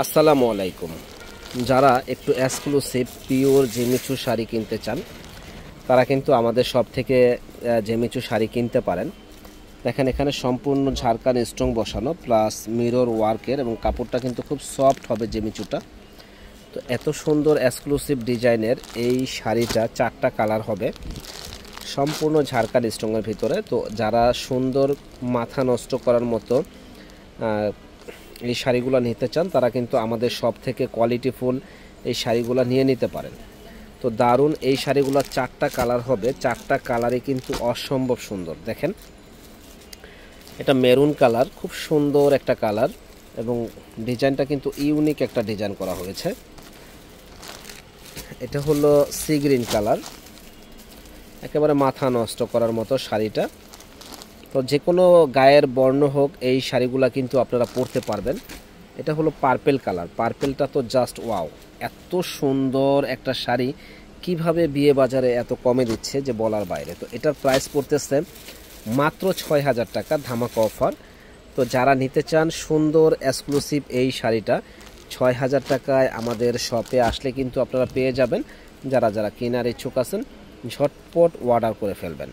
আসসালামু আলাইকুম। যারা একটু এক্সক্লুসিভ পিওর জেমিচু শাড়ি কিনতে চান তারা কিন্তু আমাদের সব থেকে জেমিচু শাড়ি কিনতে পারেন। দেখেন এখানে সম্পূর্ণ ঝাড়খান স্টোন বসানো প্লাস মিরর ওয়ার্কের এবং কাপড়টা কিন্তু খুব সফট হবে জেমিচুটা। তো এত সুন্দর এক্সক্লুসিভ ডিজাইনের এই শাড়িটা 4টা কালার হবে, সম্পূর্ণ ঝাড়খান স্টোনের ভিতরে। তো যারা সুন্দর মাথা নষ্ট করার মতো এই শাড়িগুলো নিতে চান তারা কিন্তু আমাদের সব থেকে কোয়ালিটিফুল এই শাড়িগুলো নিয়ে নিতে পারেন। তো দারুণ এই শাড়িগুলো 4টা কালার হবে, 4টা কালারই কিন্তু অসম্ভব সুন্দর। দেখেন এটা মেরুন কালার, খুব সুন্দর একটা কালার এবং ডিজাইনটা কিন্তু ইউনিক একটা ডিজাইন করা হয়েছে। এটা হলো সি গ্রিন কালার, একেবারে মাথা নষ্ট করার মতো শাড়িটা। তো যে কোনো গায়ের বর্ণ হোক এই শাড়িগুলো কিন্তু আপনারা পরতে পারবেন। এটা হলো পার্পেল কালার, পার্পেলটা তো জাস্ট ওয়াও, এত সুন্দর একটা শাড়ি কিভাবে বিয়ে বাজারে এত কমে দিচ্ছে যে বলার বাইরে। তো এটার প্রাইস পড়তেছে মাত্র ৬,০০০ টাকা, ধামাকা অফার। তো যারা নিতে চান সুন্দর এক্সক্লুসিভ এই শাড়িটা ৬,০০০ টাকায় আমাদের শপে আসলে কিন্তু আপনারা পেয়ে যাবেন। যারা যারা কেনার ইচ্ছুক আছেন ঝটপট অর্ডার করে ফেলবেন।